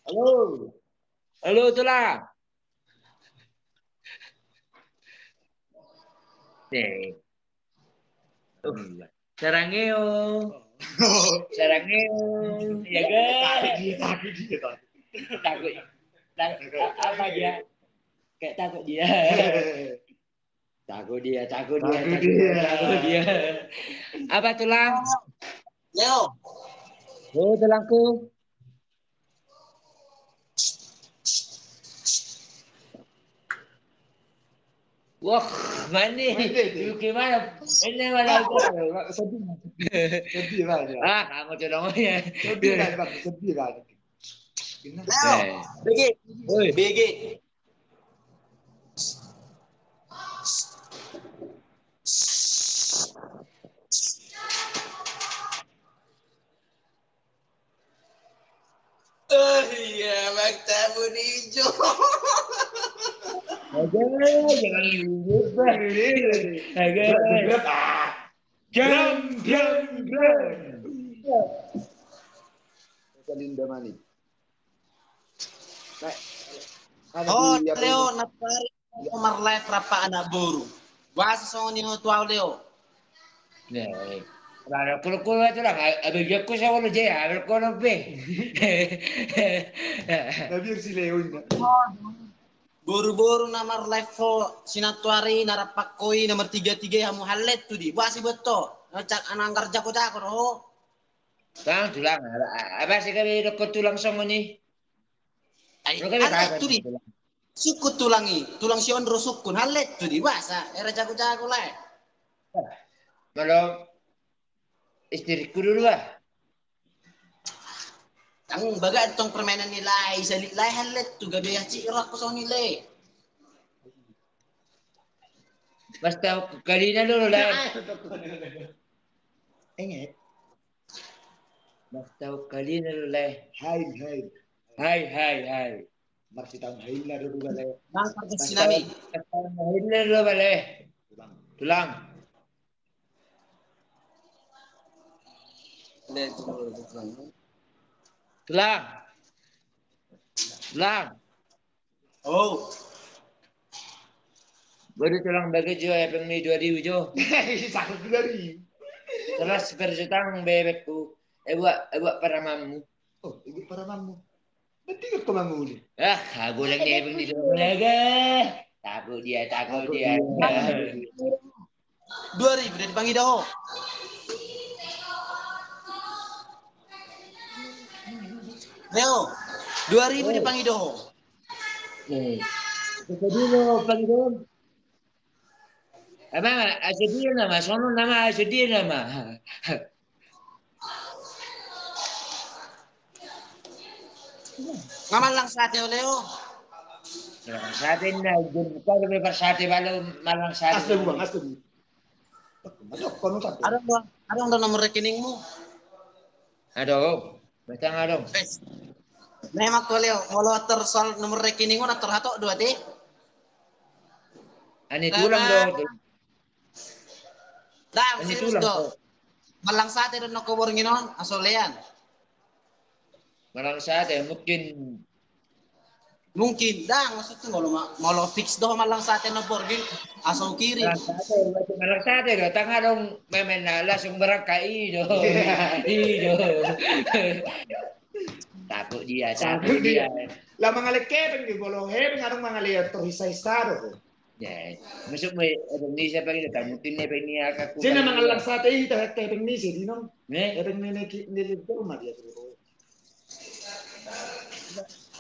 Halo. Halo, Tulang. Nih. Sarangeo. Sarangeo. Ya kan? Takut. Apa dia? Kayak takut dia. Takut dia. Apa Tulang? Leo. Oh, Tulangku. Wah, mana? Gimana? Ini malah Sedih banget. ah, kamu colong ya. Sedih banget, Bang. Sedih banget. Leo. BG. Woi. BG. Oh iya, Bang Tabun Hijau. Jangan lupa. Gram. Linda Mani. Oh, Leo napari nomor live rapa anak buru. Bahasa song ni tuau Leo. Nih. Kalau kulo itu lah, abis aku sama lu jaya, abis kulo be. Nabir si Leo ini. Buru-buru nomor live fo sinatuari narapakoi nomor 33 hamu halet tu di. Bahasa beto. Cak anak kerja ko cak roh. Tulang. Apa sih kami dokter tulang sama ni? Ay, Lo kami halet kagak tu di. Sukut tulangi, tulang si ondro sukun halet tu di bahasa. Era jago-jago lah. Kalau istriku dulu lah. Ang baga itong permainan nilai, salit lai halet tu gabi cira ko sa nilai. Basta kanina dulu lah. Ingat. Basta kanina dulu lah. Hai. Masih tambahin lah dulu lah. Bang kerja sinami. Kanina dulu balik. Tulang. Tulang. Oh. Baru tulang bagai jo ya pengmi 2000 jo. Sakit dari. Terus persetang bebekku. Buat para mamu. Oh, ibu para mamu. Nanti ke mamu ni. Ah, aku lagi pengmi dulu laga. Takut dia. 2000 dari panggil dah. Leo, 2000 dipanggil dah. Jadi lo panggil. Emang asyik nama, sono nama asyik nama. Ngaman lang sa atin, Leo. Sa atin na, bukan lebih sa atin malang sa atin. Asli. Ada nomor rekeningmu. Aduh, betul aduh. Memang ko Leo, kalau tersol nomor rekeningmu na terhato 2 ti. Ani tulang do. Dang, Ani serius tulang do. do. Malang sa atin no ko bornginon, asolean. Malang sa atin Mungkin, dang, maksudnya mau fix doh malang sa atin no borgin, asal kiri. Malang sa atin do. Tanga dong memen langsung berangkai do. Ido. Takut dia. Lah mangalek kepeng di bolong hepeng arang mangalek to hisa-hisa do. Ya, masuk mo Indonesia pa rin kan mungkin na niya ako. Sino mangalang sa atin tepeng ni si dinom. Ne? Hepeng ni rumah dia tu.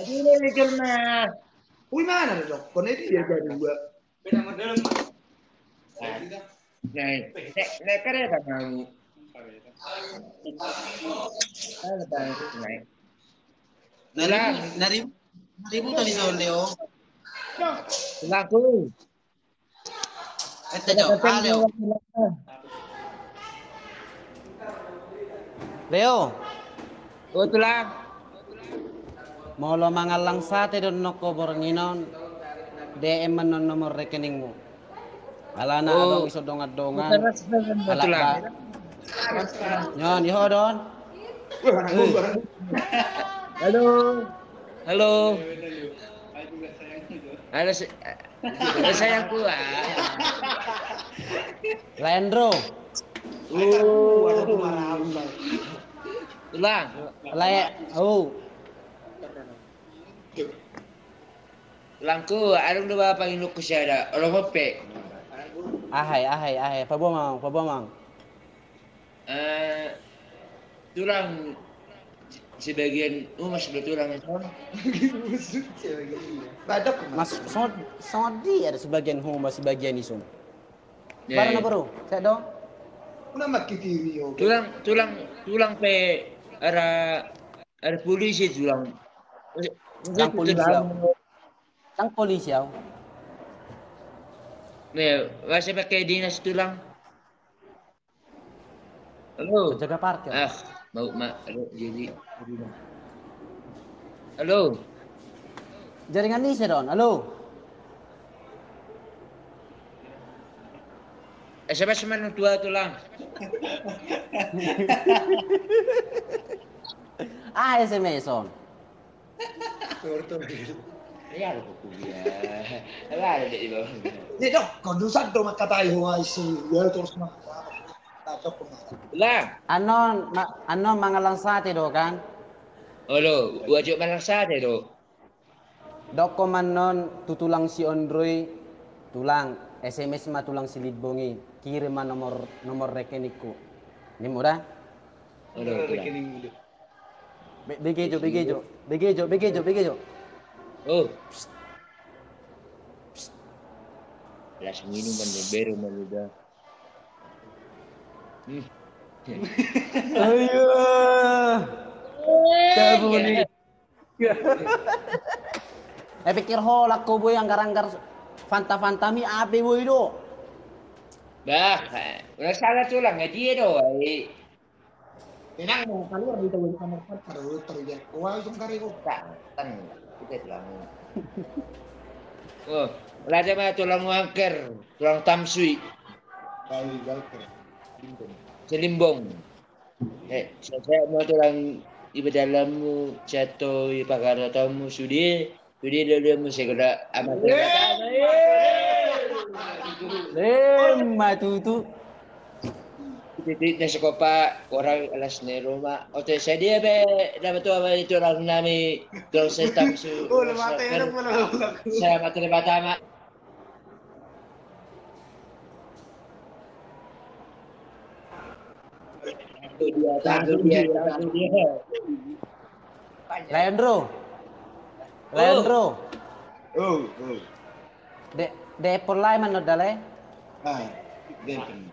Adi na medyo na. Uy mana do? Kon dia jadi dua. Beda model mah. Nah, kare ta kamu. Ano ba ito na? Naribu tadi sa Leo. Laku. Ito jo, Leo. Leo. Oh, tulang. Molo mangalang sate don noko boranginon. DM man nomor rekeningmu. Alana adong iso dongan-dongan. Alak. Nyon, yo don. Halo. Halo. Halo, sayangku. Leandro. Ulang. Ulangku, anong na ba pangilok ko siya na? Alam mo, pe. Ahai. Pabomang. Tulang sebagian mas tulang itu. Badak Mas sodi ada sebagian huma sebagian isun. Ya, Barang apa bro? Saya dong. Una makitiri yo. tulang pe ada polisi tulang. Lang polisi yaw. Lang polisi yaw. Nih, masih pakai dinas tulang. Halo. Penjaga parkir. Mau jadi. Halo. Jaringan ini don. Halo. SMS mana tua tulang? SMS on. Ya, ada kuliah. Ada di bawah. Ni dok, kondusan do makatayo nga isu. Well terus mah. Tatok ko. Tulang. Anon mangalang sate do kan? Halo, wajib malang sate do. Doko manon tutulang si Ondroy tulang SMS ma tulang si Lidbongi kirim nomor rekeningku. Ini mudah? Halo, tulang. Begejo. Oh. Langsung minuman baru maludah. Ayo. Tabuni. Pikir holak ko boy anggar fanta-fantami ape boy do. Bah, udah salah tulang ngaji do. Tinang mo keluar dito sa kamar para terlihat. Wah, itong kari ko. Tan, kita tulang. Oh, wala mah tulang wangker, tulang tamsui, Kali galker. selimbong. Saya mau tulang iba dalammu jatuh ipakara tamu sudi lalu segera amat. Matutu. Titik na sekopa orang alas ni rumah. Oke, saya be dapat tu apa itu orang nami tulang setam su. Oh, lemate ano mo na ako. Saya mati batama. Itu dia. Leandro. Oh. De polai man dale. Ah, ganyan.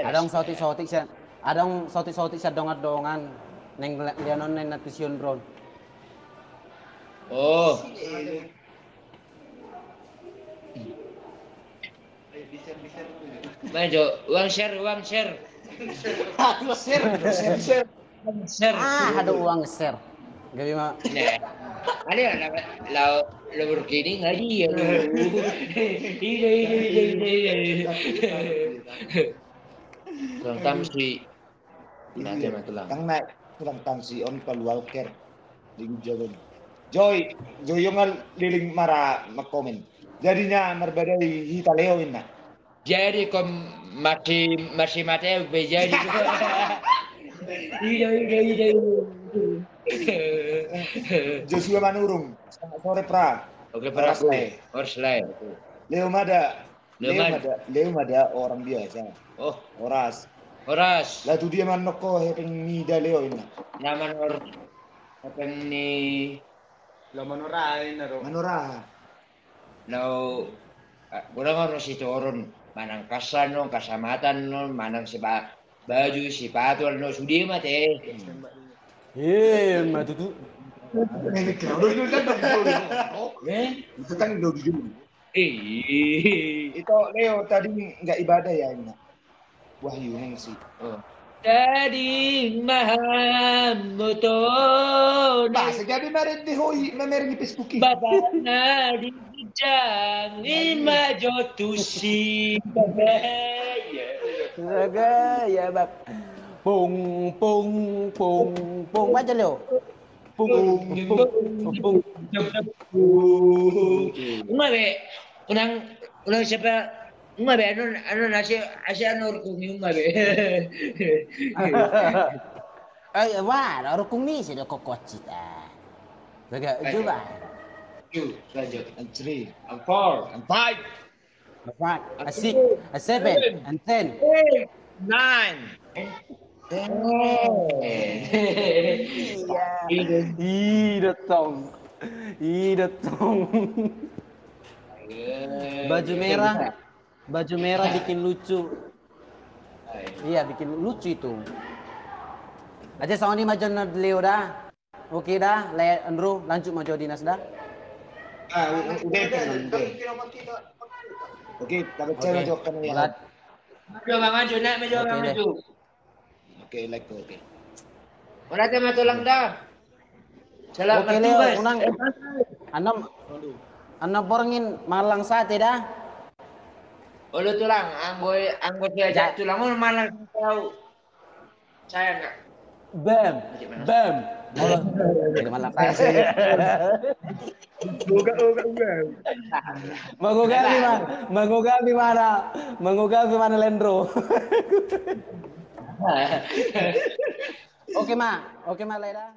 Adong sotik siya. Adong sotik siya dongan neng lianon neng natision bro. Oh. Maju, uang share. Aku share. Ada uang share. Gabi mah. Nah, ada lau begini ngaji ya lu. Ini. Tulang tamsi. Nanti mah tulang. Kang naik tulang tamsi on Walker di jalan. Joy yung liling mara mag-comment. Jadinya merbadai hitaleo inna. Jadi kom masih mati jadi. Ide. Joshua Manurung, selamat sore pra. Oke, praku. Orslay. Leo Mada orang biasa. Oh, Oras. Lah tu dia manoko hepeng mida Leo ini. Naman apa ni Manora. Lau kurang orang si turun manang kasan no kasamatan no manang si baju si sepatu no sudi mate. Matutu. Itu kan udah dulu. Itu Leo tadi nggak ibadah ya ini. Wahyu yang sih. Oh. Jadi mahamuto. Bahasa jadi meren di hoi, meren di Facebook. Babana di jang ima jotusi babaya. Ya bab. Pung pung pung pung baca lo. Pung pung pung. Uma be, unang siapa? Uma be, nasi kung uma be. Ay, wah, orang kumi sih dah kokocit Baga, coba. 2, lanjut. And 3, And 4, and 5, Five, a six, a seven, and 10. 8, 9, and 10. Ih, datang. Baju merah bikin lucu. Iya, bikin lucu itu. Aja sama ni macam Leo dah. Okey dah, Andrew lanjut maju dinas dah. udah itu. Oke, dapat cewek jawab kan ya. Mulat. Maju, nak maju, Okey, maju. Oke, like oke. Orang tema tulang dah. Selamat Okey Leo, tugas. unang Anam porngin malang sate dah. Ulu tulang, anggo diajak tulang mau malang tahu. Saya enggak. Bam. Ini malang sate. Mengugal di mana Lendro. Oke Ma Leda.